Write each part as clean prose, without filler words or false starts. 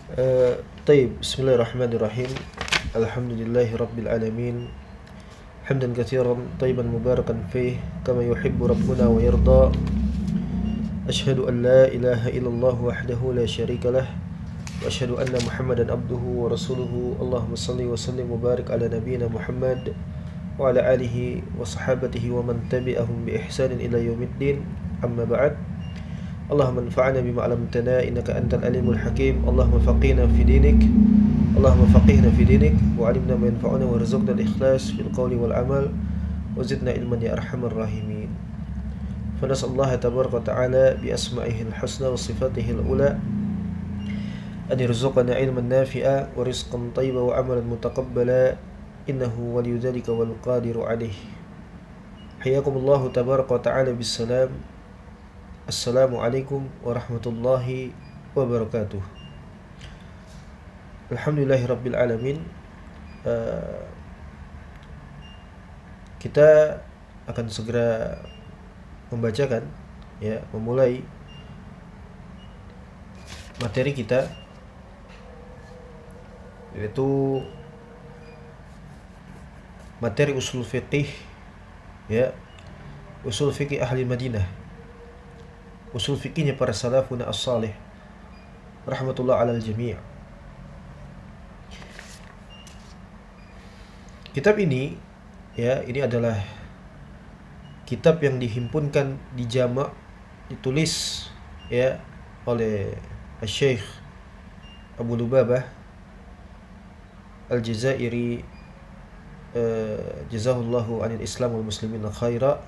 طيب بسم الله الرحمن الرحيم. الحمد لله رب العالمين حمدا كثيرا طيبا مباركا فيه كما يحب ربنا ويرضى. أشهد أن لا إله إلا الله وحده لا شريك له وأشهد أن محمدا عبده ورسوله. اللهم صل وسلم وبارك على نبينا محمد وعلى آله وصحابته ومن تبعهم بإحسان إلى يوم الدين. أما بعد، اللهم انفعنا بما علمتنا إنك أنت العليم الحكيم. اللهم فقهنا في دينك وعلمنا ما ينفعنا وارزقنا الإخلاص في القول والعمل وزدنا علما يا أرحم الراحمين. فنسأل الله تبارك وتعالى بأسمائه الحسنى وصفاته الأولى أن يرزقنا علما نافعا ورزقا طيبا وعملا متقبلا إنه ولي ذلك والقادر عليه. حياكم الله تبارك وتعالى بالسلام. Assalamualaikum warahmatullahi wabarakatuh. Alhamdulillahirabbil alamin. Kita akan segera membacakan, memulai materi kita, yaitu materi usul fiqih, usul fiqih ahli Madinah, usul fikihnya para salafun as-salih rahmatullah alal jami'. Kitab ini ini adalah kitab yang dihimpunkan, dijamak, ditulis oleh Syekh Abu Lubabah Al-Jazairi, jazahullahu anil Islam wal muslimin khaira.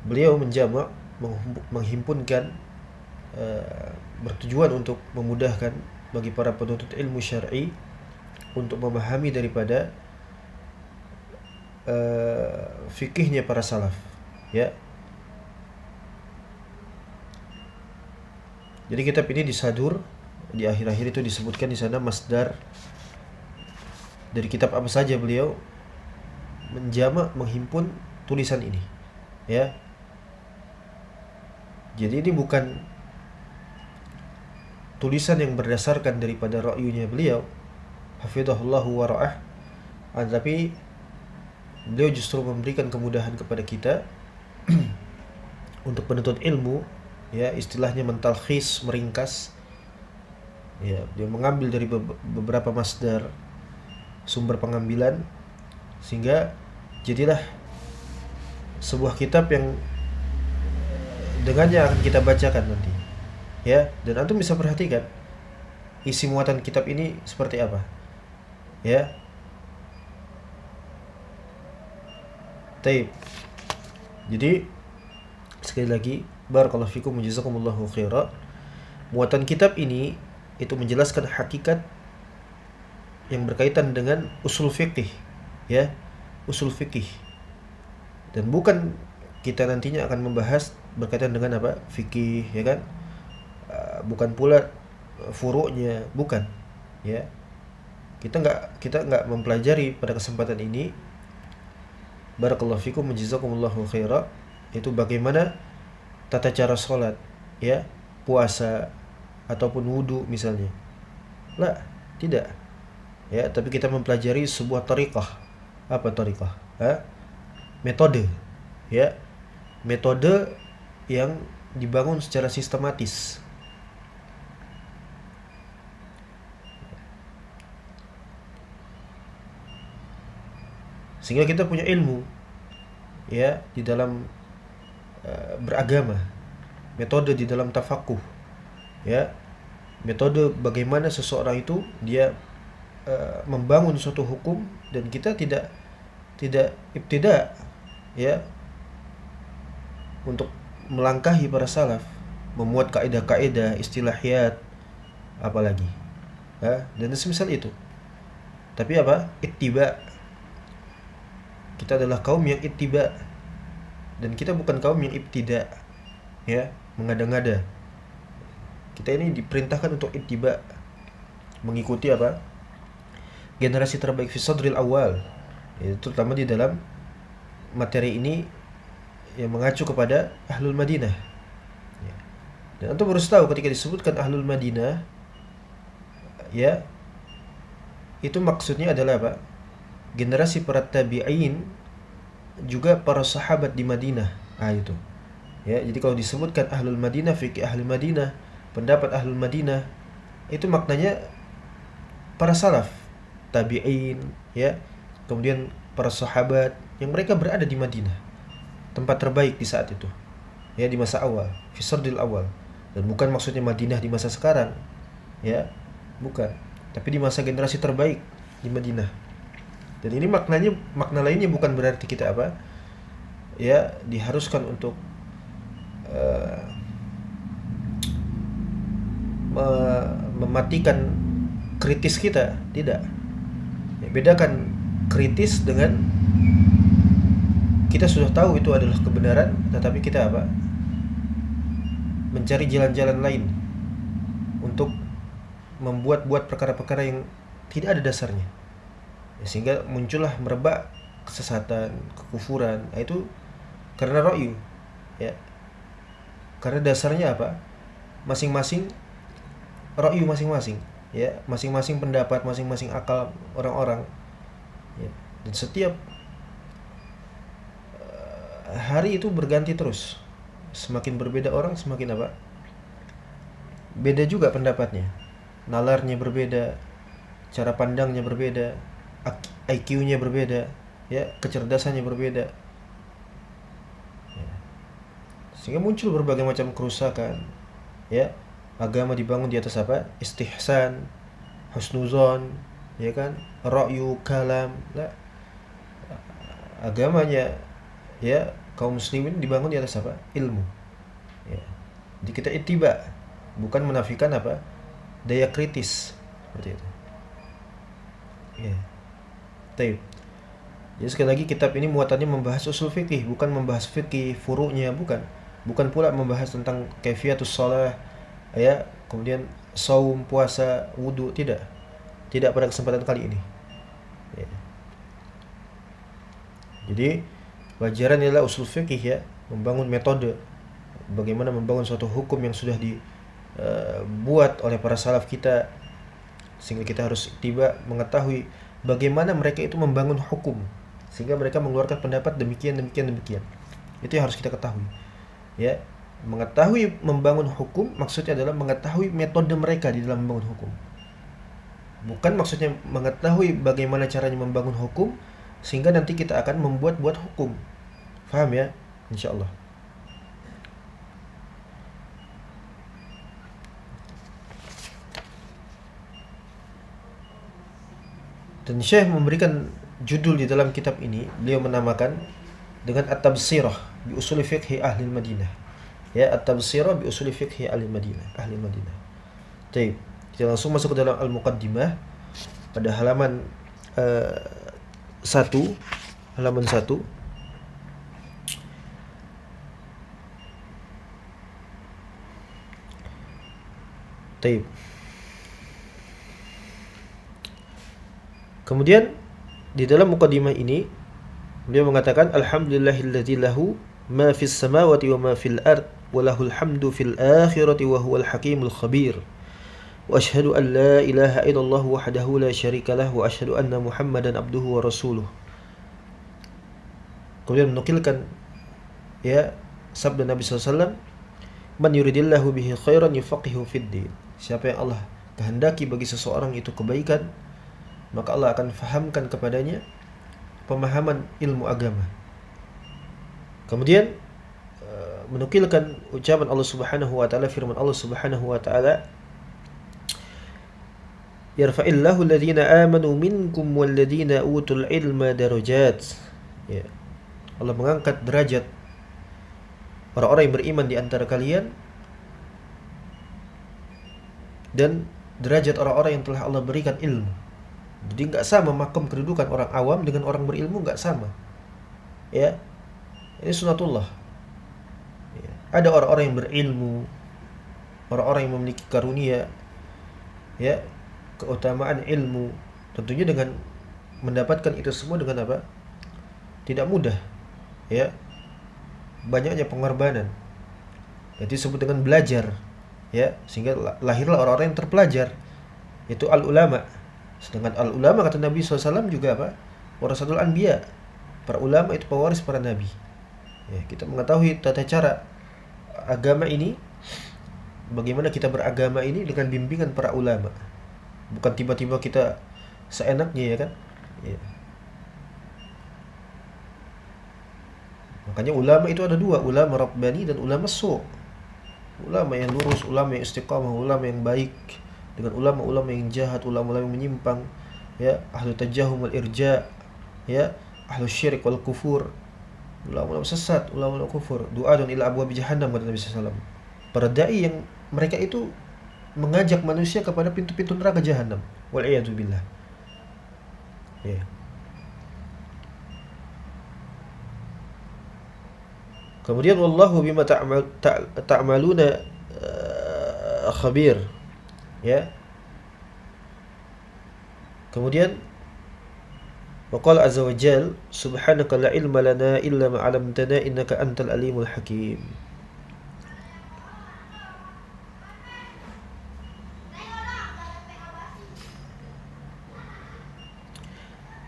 Beliau menjamak, menghimpunkan, bertujuan untuk memudahkan bagi para penuntut ilmu syar'i untuk memahami daripada fikihnya para salaf, Jadi kitab ini disadur, di akhir-akhir itu disebutkan di sana masdar dari kitab apa saja beliau menjamak, menghimpun tulisan ini, Jadi ini bukan tulisan yang berdasarkan daripada ra'yunya beliau, hafizahullahu wa ra'ah, tapi beliau justru memberikan kemudahan kepada kita untuk penuntut ilmu, istilahnya mentalkhis, meringkas. Dia mengambil dari beberapa masdar, sumber pengambilan, sehingga jadilah sebuah kitab yang dengannya akan kita bacakan nanti, dan antum bisa perhatikan isi muatan kitab ini seperti apa, Taib. Jadi sekali lagi, barakallahu fikum jazakumullahu khaira. Muatan kitab ini itu menjelaskan hakikat yang berkaitan dengan usul fikih, usul fikih, dan bukan kita nantinya akan membahas berkaitan dengan apa? Fikih, bukan pula furu'nya, bukan, Kita enggak mempelajari pada kesempatan ini, barakallahu fikum jazakumullahu khaira, itu bagaimana tata cara salat, puasa ataupun wudu misalnya. Tidak. Tapi kita mempelajari sebuah tariqah. Apa tariqah? Metode, metode yang dibangun secara sistematis. Sehingga kita punya ilmu, di dalam beragama, metode di dalam tafakuh, metode bagaimana seseorang itu dia membangun suatu hukum, dan kita tidak ibtida, untuk melangkahi para salaf, memuat kaidah-kaidah, istilahiyat, apalagi, dan semisal itu. Tapi apa? Ittiba. Kita adalah kaum yang ittiba, dan kita bukan kaum yang ibtida, mengada-ngada. Kita ini diperintahkan untuk ittiba, mengikuti apa? Generasi terbaik fi sadril awal. Terutama di dalam materi ini yang mengacu kepada Ahlul Madinah. Dan antum harus tahu ketika disebutkan Ahlul Madinah, ya, itu maksudnya adalah apa? Generasi para tabi'in juga para sahabat di Madinah. Itu. Ya, jadi kalau disebutkan ahlul Madinah, fikih ahlul Madinah, pendapat ahlul Madinah, itu maknanya para salaf, tabi'in, ya. Kemudian para sahabat yang mereka berada di Madinah, tempat terbaik di saat itu. Ya, di masa awal, fi sardil awal. Dan bukan maksudnya Madinah di masa sekarang. Ya, bukan. Tapi di masa generasi terbaik di Madinah. Dan ini makna lainnya bukan berarti kita apa? Ya, diharuskan untuk mematikan kritis kita, tidak. Ya, bedakan kritis dengan kita sudah tahu itu adalah kebenaran, tetapi kita apa? Mencari jalan-jalan lain untuk membuat perkara-perkara yang tidak ada dasarnya. Ya, sehingga muncullah merebak kesesatan, kekufuran. Itu karena ra'yu, ya. Karena dasarnya apa? Masing-masing ra'yu masing-masing, ya, masing-masing pendapat, masing-masing akal orang-orang. Ya. Dan setiap hari itu berganti terus. Semakin berbeda orang, semakin apa? Beda juga pendapatnya. Nalarnya berbeda, cara pandangnya berbeda, IQ-nya berbeda, ya, kecerdasannya berbeda. Ya. Sehingga muncul berbagai macam kerusakan. Ya, agama dibangun di atas apa? Istihsan, husnuzon, ya kan? Ra'yu, kalam. Nah, agamanya, ya, kaum muslimin dibangun di atas apa? Ilmu. Ya. Jadi kita ittiba, bukan menafikan apa? Daya kritis, seperti itu. Ya. Taib. Jadi sekali lagi kitab ini muatannya membahas usul fikih, bukan membahas fikih furu'nya, bukan. Bukan pula membahas tentang kaifiatus shalah, ya, kemudian saum, puasa, wudu, tidak. Tidak pada kesempatan kali ini. Ya. Jadi wajaran adalah usul fikih, ya, membangun metode bagaimana membangun suatu hukum yang sudah dibuat oleh para salaf kita, sehingga kita harus tiba mengetahui bagaimana mereka itu membangun hukum sehingga mereka mengeluarkan pendapat demikian. Itu yang harus kita ketahui, ya. Mengetahui membangun hukum maksudnya adalah mengetahui metode mereka di dalam membangun hukum, bukan maksudnya mengetahui bagaimana caranya membangun hukum sehingga nanti kita akan membuat hukum. Faham, ya? Insyaallah. Dan Syekh memberikan judul di dalam kitab ini, beliau menamakan dengan At-Tabsirah bi Usul Fiqh Ahli Madinah. Ya, At-Tabsirah bi Usul Fiqh Ahli Madinah. Baik, kita langsung masuk ke dalam Al-Muqaddimah pada halaman 1. Taib. Kemudian di dalam muqaddimah ini beliau mengatakan alhamdulillahilladzi lahu ma fis samawati wa ma fil ard wa lahul hamdu fil akhirati wa huwal hakimul khabir. Wa asyhadu an la ilaha illallah wahdahu la syarika lah wa asyhadu anna Muhammadan abduhu wa rasuluh. Kemudian menukilkan, ya, sabda Nabi SAW, man yuridillahu bihi khairan yufaqihu fid din. Siapa yang Allah kehendaki bagi seseorang itu kebaikan, maka Allah akan fahamkan kepadanya pemahaman ilmu agama. Kemudian menukilkan ucapan Allah Subhanahu wa taala, firman Allah Subhanahu wa taala, yarfa'illahu alladhina amanu minkum walladhina utul ilma darajat. Ya. Allah mengangkat derajat orang-orang yang beriman di antara kalian dan derajat orang-orang yang telah Allah berikan ilmu. Jadi enggak sama makom kedudukan orang awam dengan orang berilmu, enggak sama. Ya. Ini sunatullah. Ya. Ada orang-orang yang berilmu, orang-orang yang memiliki karunia, ya, keutamaan ilmu, tentunya dengan mendapatkan itu semua dengan apa? Tidak mudah, ya. Banyaknya pengorbanan. Jadi disebut dengan belajar, ya, sehingga lahirlah orang-orang yang terpelajar. Itu al-ulama. Sedangkan al-ulama kata Nabi SAW juga apa? Warasatul anbiya. Para ulama itu pewaris para nabi. Ya, kita mengetahui tata cara agama ini, bagaimana kita beragama ini dengan bimbingan para ulama. Bukan tiba-tiba kita seenaknya, ya kan? Ya. Makanya ulama itu ada dua, ulama rabbani dan ulama su'. Ulama yang lurus, ulama yang istiqamah, ulama yang baik, dengan ulama-ulama yang jahat, ulama-ulama yang menyimpang, ya, ahlu tajahum wal irja, ya, ahlu syirik wal kufur, ulama-ulama sesat, ulama-ulama kufur, du'adun ila abwabi jahannam kata Nabi SAW. Para dai yang mereka itu mengajak manusia kepada pintu-pintu neraka jahanam. Wal iyadu billah. Ya. Kemudian wallahu bima ta'maluna khabir. Ya. Kemudian waqala azza wa jal subhanaka la ilma lana illa ma 'allamtana innaka antal alimul hakim.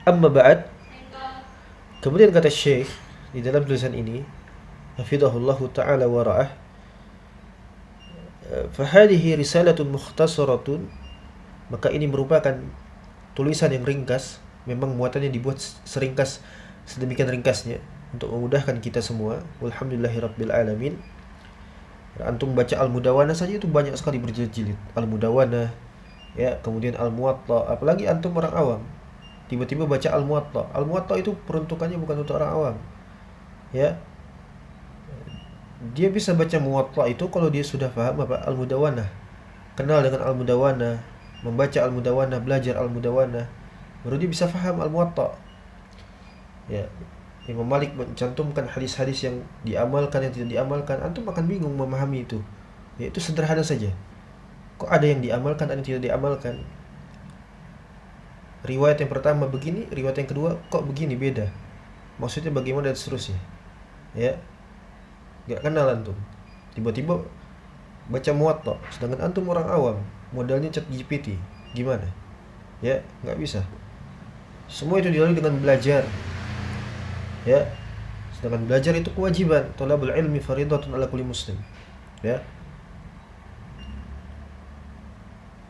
Amma ba'd. Kemudian kata Syekh di dalam tulisan ini, hafidhahullahu ta'ala wa ra'ah, fahadihi risalatun mukhtasaratun, maka ini merupakan tulisan yang ringkas. Memang muatannya dibuat seringkas, sedemikian ringkasnya untuk memudahkan kita semua. Walhamdulillahi rabbil alamin. Antum baca Al-Mudawana saja itu banyak sekali berjilid-jilid. Al-Mudawana, ya, kemudian Al-Muwatta, apalagi antum orang awam tiba-tiba baca Al-Muwatta. Al-Muwatta itu peruntukannya bukan untuk orang awam. Ya. Dia bisa baca Muwatta itu kalau dia sudah paham apa Al-Mudawana. Kenal dengan Al-Mudawana, membaca Al-Mudawana, belajar Al-Mudawana, baru dia bisa paham Al-Muwatta. Ya. Imam Malik mencantumkan hadis-hadis yang diamalkan, yang tidak diamalkan. Antum akan bingung memahami itu. Ya, itu sederhana saja. Kok ada yang diamalkan, ada yang tidak diamalkan? Riwayat yang pertama begini, riwayat yang kedua kok begini, beda. Maksudnya bagaimana dan seterusnya. Ya. Gak kenal antum. Tiba-tiba baca Muwatta, sedangkan antum orang awam, modalnya ChatGPT. Gimana? Ya, nggak bisa. Semua itu dilalui dengan belajar. Ya. Sedangkan belajar itu kewajiban. Thalabul ilmi faridatun ala kulli muslim. Ya.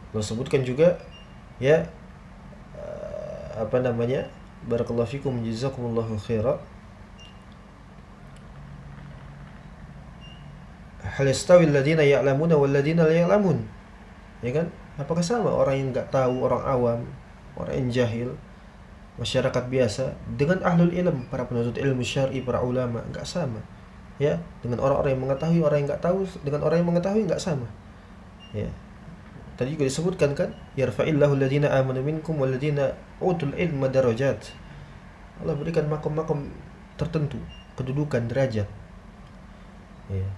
Allah sebutkan juga, ya, apa namanya? Barakallahu fikum, jazakumullahu khaira. Hal yastawi alladziina ya'lamuna wal ladziina la ya'lamun. Ya kan? Apakah sama orang yang enggak tahu, orang awam, orang yang jahil, masyarakat biasa dengan ahlul ilm, para penuntut ilmu syar'i, para ulama? Enggak sama. Ya, dengan orang-orang yang mengetahui, orang yang enggak tahu dengan orang yang mengetahui enggak sama. Ya. Tadi juga disebutkan kan, yarfa'illahu alladziina aamanu minkum wal ladziina utul ilma darajat. Allah berikan makom-makom tertentu, kedudukan, derajat. Ya.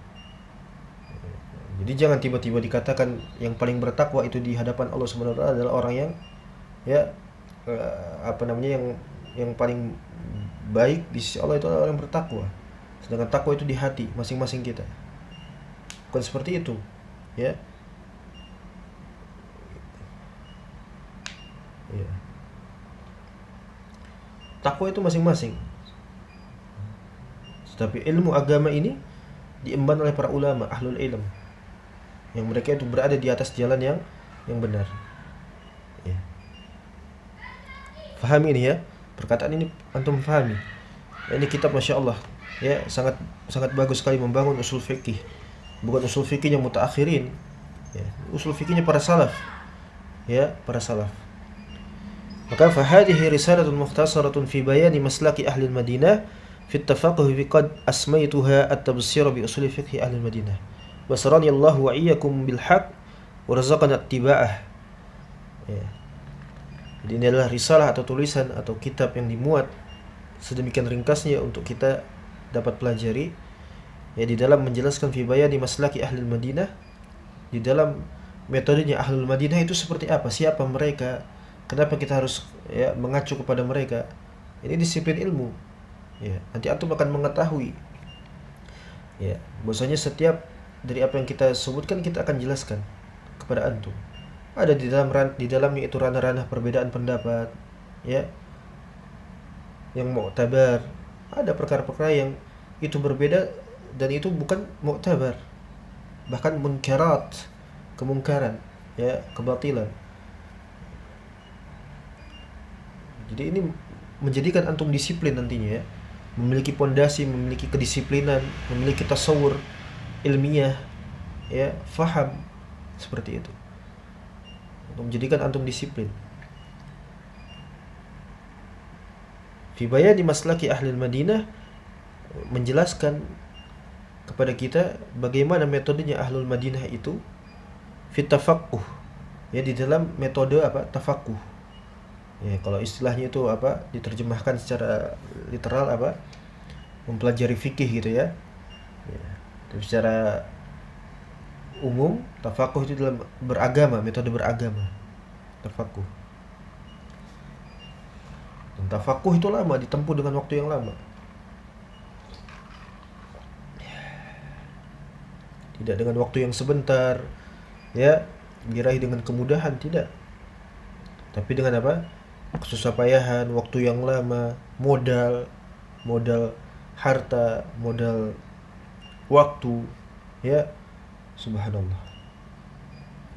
Jadi jangan tiba-tiba dikatakan yang paling bertakwa itu di hadapan Allah Subhanahu wa taala adalah orang yang, ya, apa namanya, yang paling baik di sisi Allah itu adalah orang yang bertakwa. Sedangkan takwa itu di hati masing-masing kita. Bukan seperti itu, ya. Ya. Takwa itu masing-masing. Tetapi ilmu agama ini diemban oleh para ulama, ahlul ilm, yang mereka itu berada di atas jalan yang benar. Ya. Fahami ini, ya. Perkataan ini antum fahami. Ini kitab Masya Allah, ya, sangat sangat bagus sekali membangun usul fikih. Bukan usul fikihnya mutaakhirin, ya, usul fikihnya para salaf. Ya, para salaf. Maka fahadihi risalatun mukhtasaratun fi bayani maslaki ahli Madinah fi at-tafaqquh fi qad asmaytuha at-tabsir bi usul fiqh ahli Madinah. Wasarani Allah wa iyyakum bil haqq wa razaqana ittiba'ah. Ya. Jadi ini adalah risalah atau tulisan atau kitab yang dimuat sedemikian ringkasnya untuk kita dapat pelajari, ya, di dalam menjelaskan fi bayani maslaki ahli Madinah, di dalam metodenya ahlul Madinah itu seperti apa, siapa mereka, kenapa kita harus, ya, mengacu kepada mereka. Ini disiplin ilmu. Ya, nanti antum akan mengetahui, ya, bahwasanya setiap dari apa yang kita sebutkan kita akan jelaskan kepada antum. Ada di dalamnya itu ranah-ranah perbedaan pendapat, ya, yang mu'tabar. Ada perkara-perkara yang itu berbeda dan itu bukan mu'tabar, bahkan munkarat, kemungkaran, ya, kebatilan. Jadi ini menjadikan antum disiplin nantinya, ya, memiliki pondasi, memiliki kedisiplinan, memiliki tasawur ilmiah, ya, faham seperti itu, untuk menjadikan antum disiplin. Fi bayani maslaki ahli Madinah, menjelaskan kepada kita bagaimana metodenya ahlul Madinah itu fit tafaqquh, ya, di dalam metode apa, tafaqquh. Ya, kalau istilahnya itu apa, diterjemahkan secara literal apa, mempelajari fikih gitu, ya. Ya. Tapi secara umum tafaqquh itu dalam beragama, metode beragama, tafaqquh. Dan tafaqquh itu lama, ditempuh dengan waktu yang lama. Tidak dengan waktu yang sebentar, ya, diraih dengan kemudahan, tidak. Tapi dengan apa? Kesusah payahan, waktu yang lama, modal harta, modal waktu, ya. Subhanallah.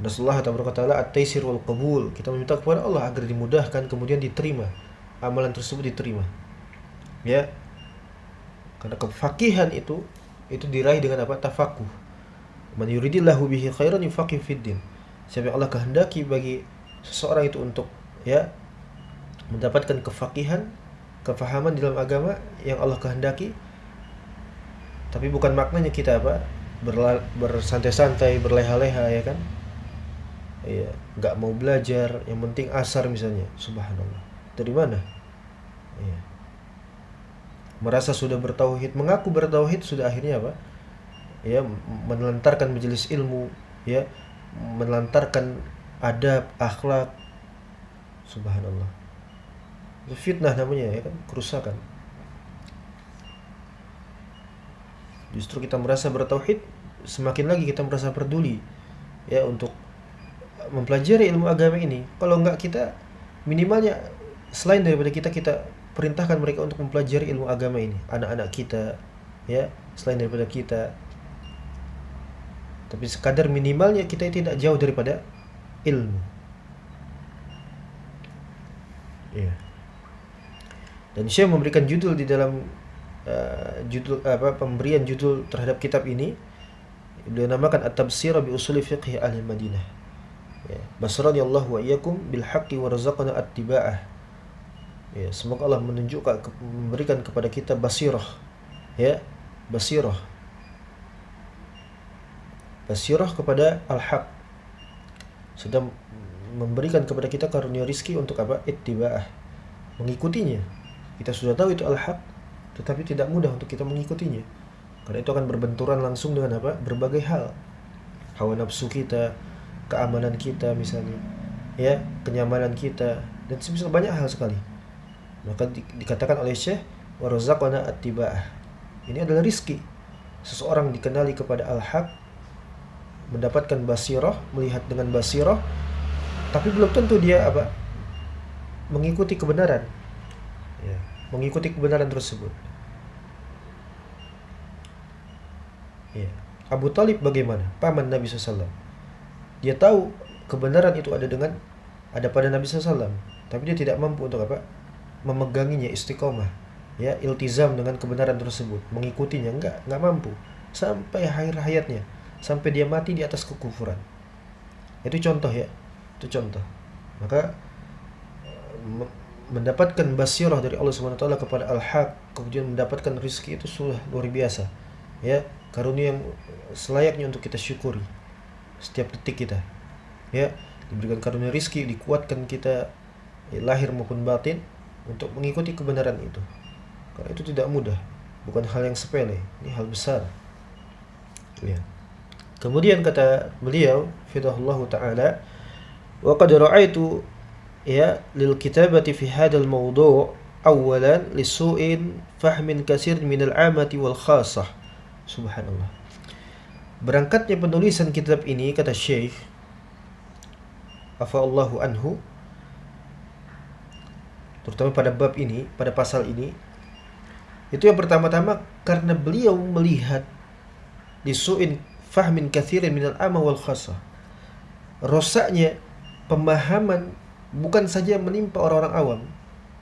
Rasulullah Ta'ala at-taisir wal qabul. Kita meminta kepada Allah agar dimudahkan, kemudian diterima, amalan tersebut diterima, ya. Karena kefakihan itu diraih dengan apa? Tafaqquh. Man yuridillahu bihi khairan yufaqihu fid din. Siapa yang Allah kehendaki bagi seseorang itu untuk, ya, mendapatkan kefakihan, kefahaman di dalam agama yang Allah kehendaki. Tapi bukan maknanya kita apa, bersantai-santai, berleha-leha, ya kan, iya, nggak mau belajar, yang penting asar misalnya. Subhanallah, dari mana? Iya. Merasa sudah bertauhid, mengaku bertauhid, sudah akhirnya apa, ya, menelantarkan majelis ilmu, ya, menelantarkan adab, akhlak. Subhanallah, itu fitnah namanya, ya kan, kerusakan. Justru kita merasa bertauhid, semakin lagi kita merasa peduli, ya, untuk mempelajari ilmu agama ini. Kalau enggak, kita minimalnya selain daripada kita perintahkan mereka untuk mempelajari ilmu agama ini, anak-anak kita, ya, selain daripada kita. Tapi sekadar minimalnya kita tidak jauh daripada ilmu. Ya. Dan Syekh memberikan judul di dalam pemberian judul terhadap kitab ini, beliau namakan At-Tabsir bi Usuli Fiqh Ahli Madinah. Ya, basrani Allah wa iyyakum bil haqqi wa razaqana attiba'ah. Ya, semoga Allah memberikan kepada kita basirah, ya, basirah kepada al-haq, sedang memberikan kepada kita karunia rizki untuk apa? Ittiba'ah, mengikutinya. Kita sudah tahu itu al-haq, tetapi tidak mudah untuk kita mengikutinya, karena itu akan berbenturan langsung dengan apa? Berbagai hal, hawa nafsu kita, keamanan kita misalnya, ya, kenyamanan kita, dan semisal banyak hal sekali. Maka dikatakan oleh Syekh wa razaqana attiba'ah. Ini adalah rizki. Seseorang dikenali kepada al-haq, mendapatkan basirah, melihat dengan basirah, tapi belum tentu dia apa? Mengikuti kebenaran, ya, mengikuti kebenaran tersebut. Ya. Abu Talib bagaimana? Paman Nabi SAW. Dia tahu kebenaran itu ada pada Nabi SAW, tapi dia tidak mampu untuk apa? Memeganginya, istiqomah, ya, iltizam dengan kebenaran tersebut, mengikutinya, enggak mampu sampai akhir hayatnya, sampai dia mati di atas kekufuran. Itu contoh, ya, itu contoh. Maka mendapatkan basirah dari Allah SWT kepada al-haq, kemudian mendapatkan rizki, itu sudah luar biasa, ya, karunia yang selayaknya untuk kita syukuri setiap detik kita, ya. Diberikan karunia rizki, dikuatkan kita, ya, lahir maupun batin, untuk mengikuti kebenaran itu. Karena itu tidak mudah, bukan hal yang sepele, ini hal besar, ya. Kemudian kata beliau fidahullahu ta'ala, wa qad ra'aitu, ya, lil kitabati fi hadzal mawdu' awalan li su'in fahmin katsir min al-'amati wal khassah. Subhanallah. Berangkatnya penulisan kitab ini, kata Syekh, afallahu anhu, terutama pada bab ini, pada pasal ini, itu yang pertama-tama karena beliau melihat lisu'in fahmin katsirin minal amma wal khassa, rusaknya pemahaman bukan saja menimpa orang-orang awam,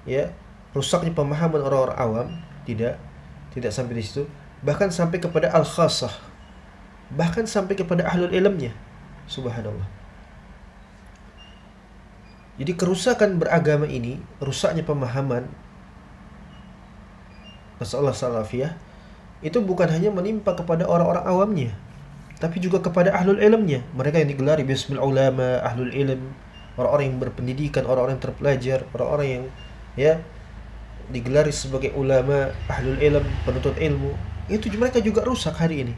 ya, rusaknya pemahaman orang-orang awam, tidak sampai di situ, bahkan sampai kepada al-khassah, bahkan sampai kepada ahlul ilmnya. Subhanallah. Jadi kerusakan beragama ini, rusaknya pemahaman masalah salafiyah, itu bukan hanya menimpa kepada orang-orang awamnya, tapi juga kepada ahlul ilmnya, mereka yang digelari bismil ulama, ahlul ilm, orang-orang yang berpendidikan, orang-orang yang terpelajar, orang-orang yang ya digelari sebagai ulama, ahlul ilm, penuntut ilmu. Itu mereka juga rusak hari ini.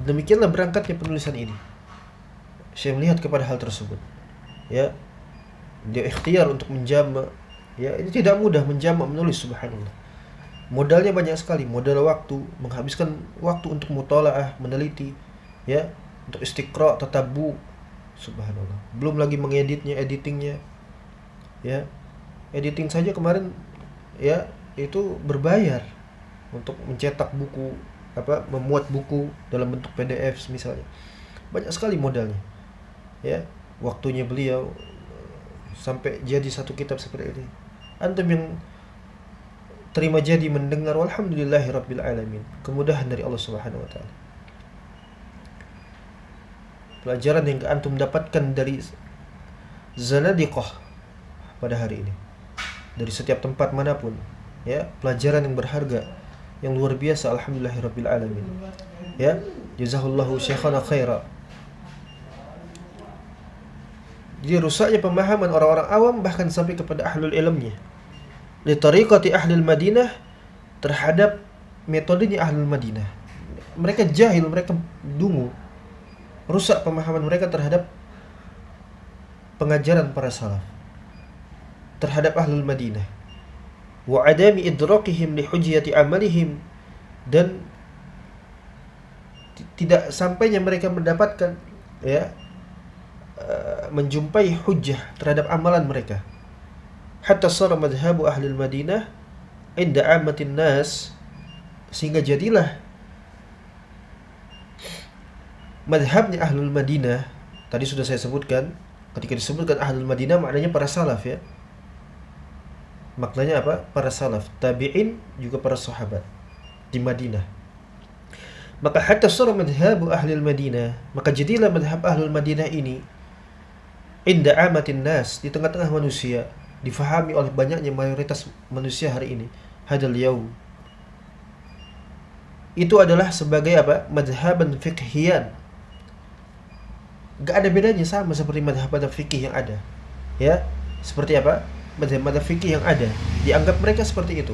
Demikianlah berangkatnya penulisan ini. Saya melihat kepada hal tersebut. Ya, dia ikhtiar untuk menjama. Ya, ini tidak mudah menjama menulis, subhanallah. Modalnya banyak sekali, modal waktu, menghabiskan waktu untuk mutalaah, meneliti, ya, untuk istiqra, tatabbu, subhanallah. Belum lagi mengeditnya, editingnya. Ya. Editing saja kemarin ya itu berbayar untuk mencetak buku, memuat buku dalam bentuk PDF misalnya. Banyak sekali modalnya. Ya, waktunya beliau sampai jadi satu kitab seperti ini. Antum yang terima jadi mendengar, walhamdulillahirabbil alamin. Kemudahan dari Allah Subhanahu wa taala. Pelajaran yang antum dapatkan dari zanadiqah pada hari ini, dari setiap tempat manapun, ya, pelajaran yang berharga, yang luar biasa, alhamdulillahirabbil alamin. Ya, jazahullahu syekhana khaira. Jadi rusaknya pemahaman orang-orang awam bahkan sampai kepada ahlul ilmnya. Li tariqati ahlul Madinah, terhadap metodenya ahlul Madinah. Mereka jahil, mereka dungu. Rusak pemahaman mereka terhadap pengajaran para salaf, terhadap ahlul Madinah. Wa adami idrakihim li hujjati amalihim, dan tidak sampainya mereka mendapatkan, ya, menjumpai hujjah terhadap amalan mereka. Hatta sara madhhabu ahli Madinah inda ammatin nas, sehingga jadilah madhabnya ahlul Madinah. Tadi sudah saya sebutkan, ketika disebutkan ahlul Madinah maknanya para salaf, ya. Maknanya apa? Para salaf, tabi'in, juga para sahabat di Madinah. Maka hatta sara madhhabu ahlul Madinah, maka jadilah madhab ahlul Madinah ini inda amatin nas, di tengah-tengah manusia, difahami oleh banyaknya mayoritas manusia hari ini. Hadal yaum, itu adalah sebagai apa? Madhaban fikhiyan. Gak ada bedanya, sama seperti madhab-madhab fikih yang ada. Ya, seperti apa? Madhab-madhab fikih yang ada, dianggap mereka seperti itu.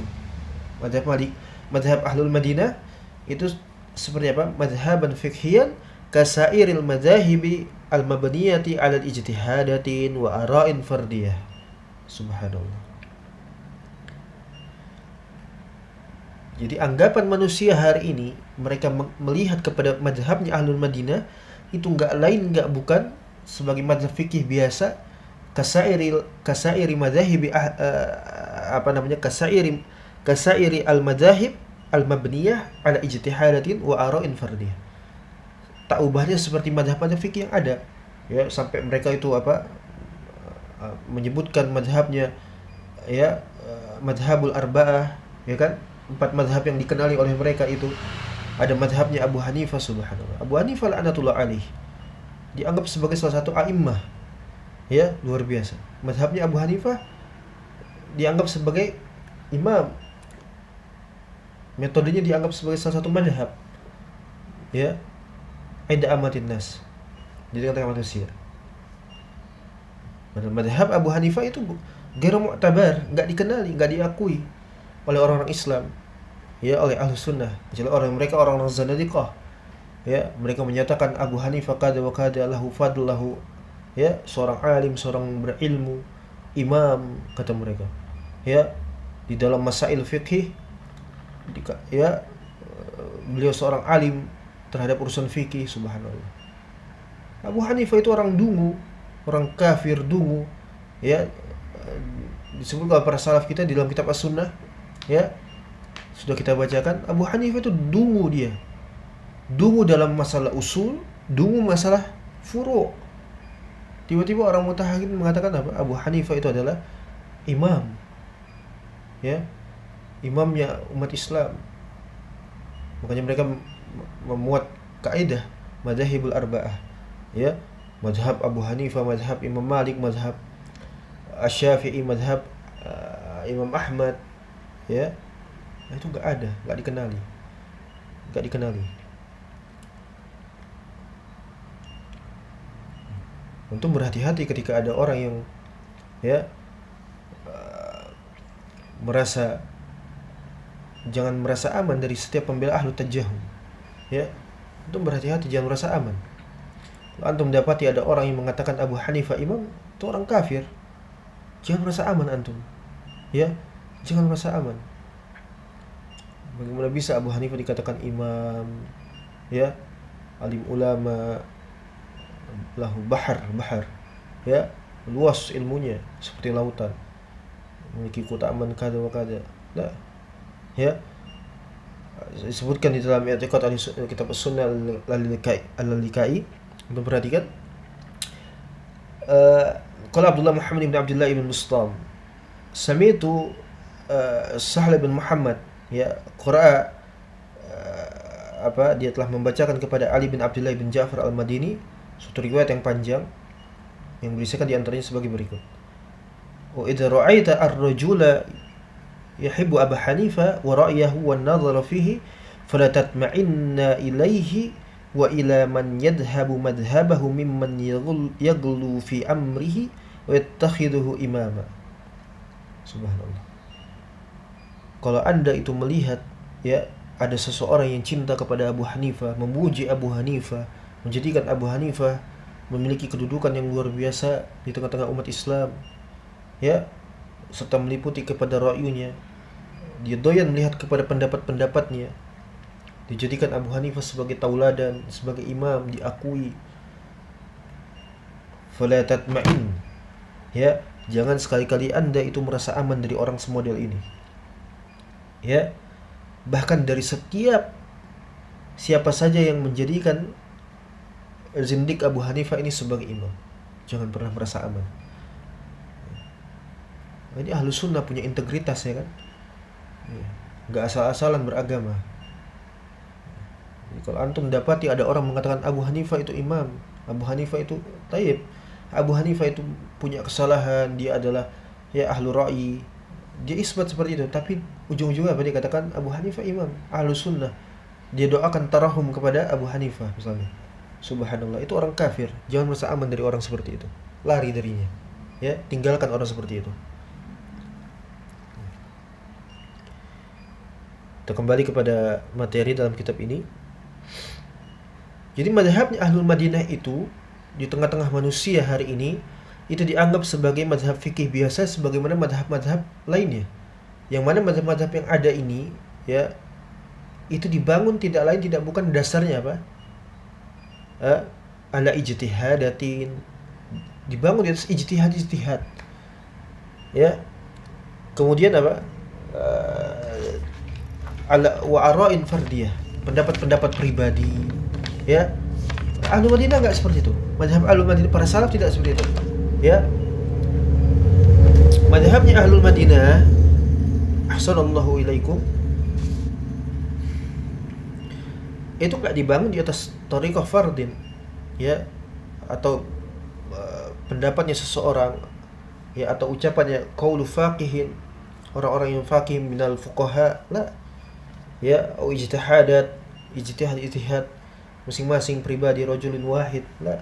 Madhab ahlul Madinah itu seperti apa? Madhaban fikhiyan kasairil madhahibi al-mabniyati 'ala al-ijtihadatin wa ara'in fardiyah. Subhanallah. Jadi anggapan manusia hari ini, mereka melihat kepada madhabnya ahlul Madinah itu enggak lain enggak bukan sebagai madhab fikih biasa, kasairi madhahibi kasairi al-madhahib al-mabniyah 'ala ijtihadatin wa ara'in fardiyah. Tak ubahnya seperti madhab-madhab fikih yang ada, ya, sampai mereka itu menyebutkan madhabnya, ya, madhabul arba'ah, ya kan, 4 madhab yang dikenali oleh mereka itu. Ada madhabnya Abu Hanifah, subhanallah. Abu Hanifah la'natullah alaih dianggap sebagai salah satu a'immah, ya, luar biasa. Madhabnya Abu Hanifah dianggap sebagai imam, metodenya dianggap sebagai salah satu madhab, ya, inda amatin nas, di tengah-tengah manusia. Madhab Abu Hanifah itu ghairu mu'tabar, enggak dikenali, enggak diakui oleh orang-orang Islam, ya, oleh ahlu sunnah, kecuali mereka orang-orang zanadiqah, ya. Mereka menyatakan Abu Hanifah kada wa kada lahu fadlahu, ya, seorang alim, seorang berilmu, imam, kata mereka, ya, di dalam masail fikih, ya, beliau seorang alim terhadap urusan fikih, subhanallah. Abu Hanifah itu orang dungu, orang kafir, dungu. Ya, disebut oleh para salaf kita di dalam kitab As-Sunnah, ya, sudah kita bacakan, Abu Hanifah itu dungu dia. Dungu dalam masalah usul, dungu masalah furu'. Tiba-tiba orang mutahakin mengatakan apa? Abu Hanifah itu adalah imam. Ya, imamnya umat Islam. Makanya mereka memuat kaidah madzhabul arba'ah. Ya, mazhab Abu Hanifah, mazhab Imam Malik, mazhab Asy-Syafi'i, mazhab Imam Ahmad. Ya, itu enggak ada, enggak dikenali. Untuk berhati-hati ketika ada orang yang ya jangan merasa aman dari setiap pembela ahlu tajahum. Ya, untuk berhati-hati, jangan merasa aman. Kalau antum mendapati ada orang yang mengatakan Abu Hanifah imam, itu orang kafir. Jangan merasa aman antum. Ya, jangan merasa aman. Bagaimana bisa Abu Hanifah dikatakan imam? Ya, alim ulama, lahu bahar, ya, luas ilmunya seperti lautan, memiliki keutamaan kada wa kada. Nah, ya, disebutkan di dalam i'tiqad kitab As-Sunnah al-Lalikai. Untuk perhatikan, qala Abdullah Muhammad ibn Abdullah ibn Bustam, sami'tu Sahl bin Muhammad, ya, qira'a dia telah membacakan kepada Ali bin Abdullah bin Ja'far al-Madini suatu riwayat yang panjang yang berisikan di antaranya sebagai berikut. Wa idza ra'aita ar-rajula yuhibbu Abu Hanifah wa ra'yahu wa an-nadhara fihi fala tatma'inna ilayhi wa ila man yadhhabu madhhabahu mimman yaghlu fi amrihi wa yattakhidhuhu imama. Subhanallah. Kalau Anda itu melihat, ya, ada seseorang yang cinta kepada Abu Hanifah, memuji Abu Hanifah, menjadikan Abu Hanifah memiliki kedudukan yang luar biasa di tengah-tengah umat Islam, ya, serta meliputi kepada ra'yunya, dia doyan melihat kepada pendapat-pendapatnya, dijadikan Abu Hanifah sebagai tauladan, sebagai imam, diakui. Fala tatma'in, ya, jangan sekali-kali Anda itu merasa aman dari orang semodel ini. Ya, bahkan dari siapa saja yang menjadikan zindik Abu Hanifah ini sebagai imam, jangan pernah merasa aman. Ini ahlu sunnah punya integritas, ya kan, nggak asal-asalan beragama. Jadi, kalau antum dapati ada orang mengatakan Abu Hanifah itu imam, Abu Hanifah itu taib, Abu Hanifah itu punya kesalahan, dia adalah, ya, ahlu ra'i, dia isbat seperti itu, tapi ujung-ujungnya apa? Dia katakan Abu Hanifah imam, ahlu sunnah, dia doakan tarahum kepada Abu Hanifah misalnya. Subhanallah, itu orang kafir. Jangan merasa aman dari orang seperti itu, lari darinya, ya, tinggalkan orang seperti itu. Kita kembali kepada materi dalam kitab ini. Jadi mazhabnya Ahlul Madinah itu di tengah-tengah manusia hari ini itu dianggap sebagai mazhab fikih biasa sebagaimana mazhab-mazhab lainnya. Yang mana mazhab-mazhab yang ada ini, ya, itu dibangun tidak lain tidak bukan dasarnya apa? Ala ijtihadatin, dibangun di atas ijtihad. Ya. Kemudian apa? Ala wa ara'in fardiyah, pendapat-pendapat pribadi. Ya. Ahlul Madinah enggak seperti itu. Mazhab Ahlul Madinah para salaf tidak seperti itu. Ya. Mazhabnya Ahlul Madinah, ahsanallahu ilaikum, itu enggak dibangun di atas thariqah fardin, ya, atau pendapatnya seseorang, ya, atau ucapannya qaulu faqihin, orang-orang yang faqih minal fuqaha, la, ya, atau ijtihad masing-masing pribadi rajulin wahid, la.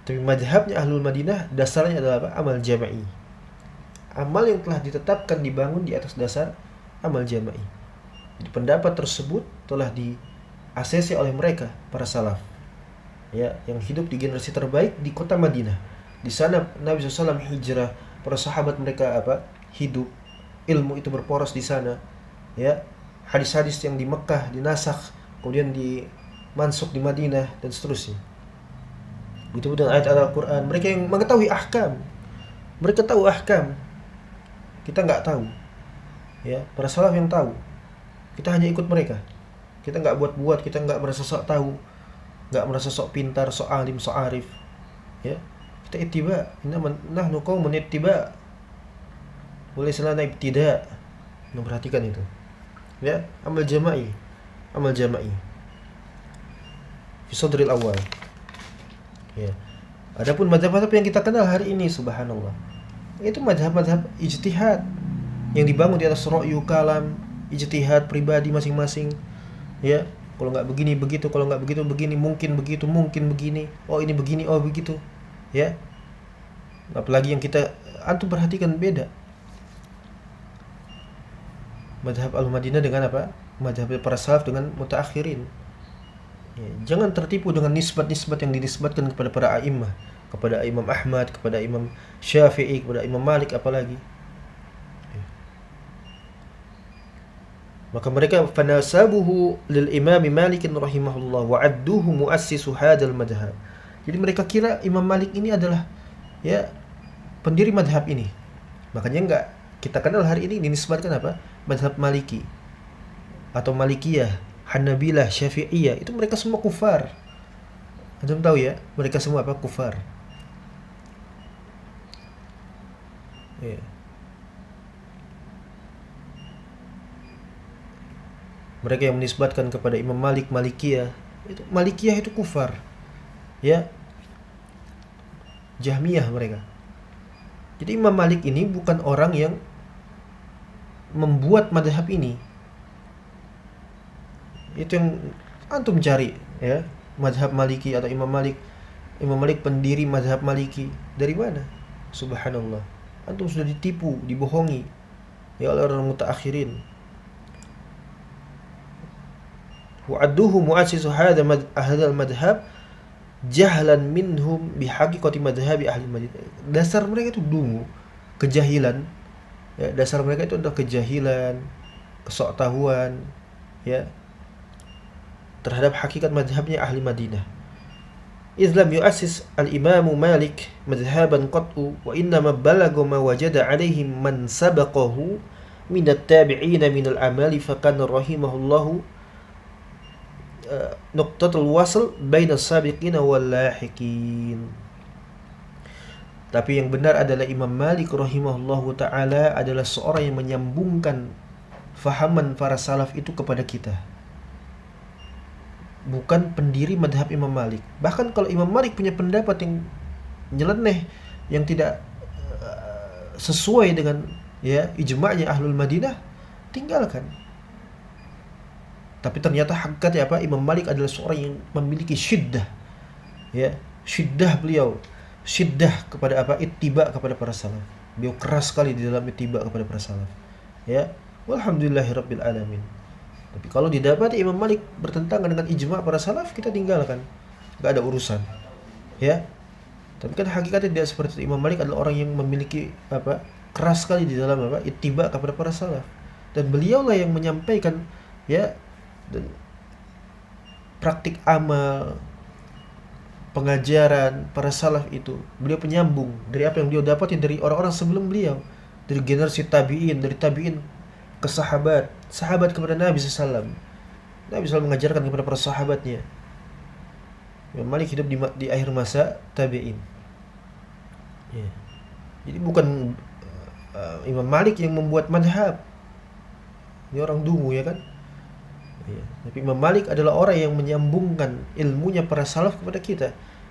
Tapi mazhabnya Ahlul Madinah dasarnya adalah apa? Amal jama'i. Amal yang telah ditetapkan dibangun di atas dasar amal jama'i. Jadi pendapat tersebut telah di-ACC oleh mereka para salaf, ya, yang hidup di generasi terbaik di kota Madinah. Di sana Nabi SAW hijrah, para sahabat mereka apa? Hidup, ilmu itu berporos di sana, ya. Hadis-hadis yang di Mekah dinasakh, kemudian dimansukh di Madinah dan seterusnya. begitu dengan ayat Al-Quran. Mereka yang mengetahui ahkam, mereka tahu ahkam, kita nggak tahu. Ya, para salaf yang tahu, kita hanya ikut mereka. Kita nggak buat-buat, kita nggak merasa sok tahu, nggak merasa sok pintar, sok alim, sok arif. Ya, kita ittiba. Nahnu qaumun ittiba. Boleh selana ibtida. Memperhatikan itu. Ya, amal jama'i. Amal jama'i. Fi sadril awal. Ya. Adapun mazhab-mazhab yang kita kenal hari ini, subhanallah, itu mazhab-mazhab ijtihad yang dibangun di atas ra'yu kalam, ijtihad pribadi masing-masing. Ya, kalau nggak begini begitu, kalau nggak begitu begini, mungkin begitu, mungkin begini, oh ini begini, oh begitu. Ya, apalagi yang kita antum perhatikan beda mazhab al-Madinah dengan apa? Mazhab para salaf dengan mutaakhirin. Ya, jangan tertipu dengan nisbat-nisbat yang dinisbatkan kepada para a'immah, kepada Imam Ahmad, kepada Imam Syafi'i, kepada Imam Malik apalagi. Ya. Maka mereka fanasabuhu lil Imam Malik rahimahullah wa adduhu muassisu hadzal madhhab. Jadi mereka kira Imam Malik ini adalah ya pendiri madhab ini. Makanya enggak kita kenal hari ini dinisbatkan apa? Madhab Maliki atau Malikiyah, Hanabilah, Syafi'iyah, itu mereka semua kufar. Antum tahu ya, mereka semua apa? Kufar. Ya. Mereka yang menisbatkan kepada Imam Malik Malikiyah, itu Malikiyah itu kufar. Ya. Jahmiyah mereka. Jadi Imam Malik ini bukan orang yang membuat madhab ini. Itu yang antum cari ya, madhab Maliki atau Imam Malik. Imam Malik pendiri madhab Maliki dari mana? Subhanallah, antum sudah ditipu, dibohongi ya oleh orang mutaakhirin. Wa'adduhu mu'assisu hadzal madhab jahlan minhum bihaqiqati madhhabi ahli Madinah. Dasar mereka itu dungu, kejahilan. Ya, dasar mereka itu adalah kejahilan, kesoktahuan ya terhadap hakikat madhabnya ahli Madinah. Islam yu'assis al-Imam Malik madhaban qat'u wa innama balagha ma wajada alaihi man sabaqahu min at-tabi'in min al-amali faqana rahimahullahu nuqtatul wasl baina as-sabiqin wal lahiqin. Tapi yang benar adalah Imam Malik rahimahullahu ta'ala adalah seorang yang menyambungkan fahaman para salaf itu kepada kita. Bukan pendiri madhab Imam Malik. Bahkan kalau Imam Malik punya pendapat yang nyeleneh, yang tidak sesuai dengan ya ijma'nya ahlul Madinah, tinggalkan. Tapi ternyata hakikatnya apa? Imam Malik adalah seorang yang memiliki syiddah. Ya, syiddah beliau. Syiddah kepada apa? Ittiba kepada para salaf. Beliau keras sekali di dalam ittiba kepada para salaf. Ya, walhamdulillahirabbil alamin. Tapi kalau didapati Imam Malik bertentangan dengan ijma' para salaf, kita tinggalkan. Enggak ada urusan. Ya. Tapi kan hakikatnya tidak seperti itu. Imam Malik adalah orang yang memiliki apa? Keras sekali di dalam apa? Ittiba kepada para salaf. Dan beliaulah yang menyampaikan ya dan praktik amal pengajaran para salaf itu, beliau penyambung dari apa yang beliau dapati dari orang-orang sebelum beliau, dari generasi tabi'in, dari tabi'in ke sahabat, sahabat kepada Nabi SAW. Nabi SAW mengajarkan kepada para sahabatnya. Imam Malik hidup di akhir masa tabi'in. Ya. Jadi bukan Imam Malik yang membuat madhab. Ini orang dungu ya kan. Ya. Tapi Imam Malik adalah orang yang menyambungkan ilmunya para salaf kepada kita,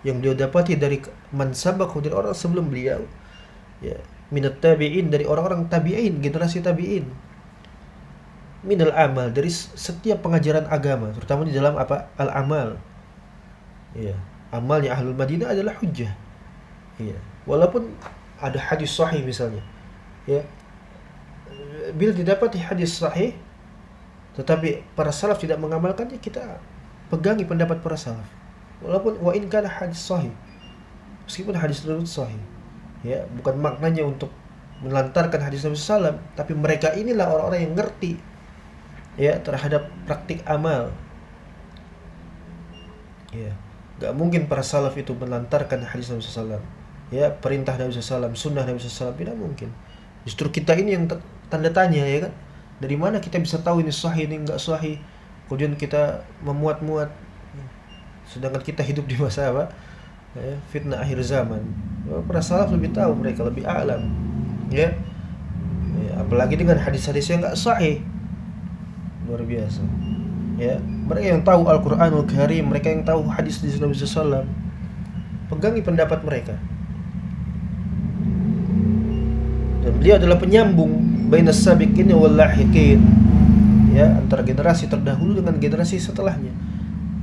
yang beliau dapati dari man sabaqahu, dari orang sebelum beliau, ya, minat tabi'in, dari orang-orang tabi'in, generasi tabi'in, minal amal, dari setiap pengajaran agama, terutama di dalam apa? Al-amal. Ya, amalnya ahlul Madinah adalah hujjah. Ya, walaupun ada hadis sahih misalnya, ya, bila didapati hadis sahih tetapi para salaf tidak mengamalkannya, kita pegangi pendapat para salaf. Walaupun wa in kana hadis sahih, meskipun hadis tersebut sahih, ya, bukan maknanya untuk melantarkan hadis Nabi sallam, tapi mereka inilah orang-orang yang ngerti ya terhadap praktik amal. Ya. Gak mungkin para salaf itu melantarkan hadis Nabi SAW, ya, perintah Nabi SAW, sunnah Nabi SAW, tidak mungkin. Justru kita ini yang tanda tanya, ya kan? Dari mana kita bisa tahu ini sahih, ini enggak sahih? Kemudian kita memuat-muat, sedangkan kita hidup di masa apa? Ya, fitnah akhir zaman. Para salaf lebih tahu, mereka lebih alam, ya. Ya, apalagi dengan hadis-hadis yang enggak sahih, luar biasa. Ya, mereka yang tahu Al-Qur'anul Karim, mereka yang tahu hadis di Nabi SAW, pegangi pendapat mereka. Dan beliau adalah penyambung bainas sabiqin wal lahiqin, ya, antara generasi terdahulu dengan generasi setelahnya.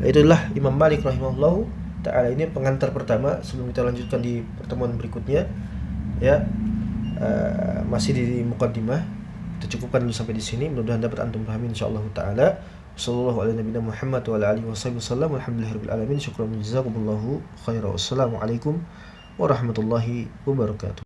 Itulah Imam Malik rahimahullahu taala. Ini pengantar pertama sebelum kita lanjutkan di pertemuan berikutnya, ya. Masih di muqaddimah. Kita cukupkan dulu sampai di sini. Mudah-mudahan dapat antum pahami insyaallah taala. Sallallahu ala nabiyina Muhammad wa ala alihi wasallam. Alhamdulillahirabbil alamin. Syukran jazakumullahu khairan. Wassalamualaikum warahmatullahi wabarakatuh.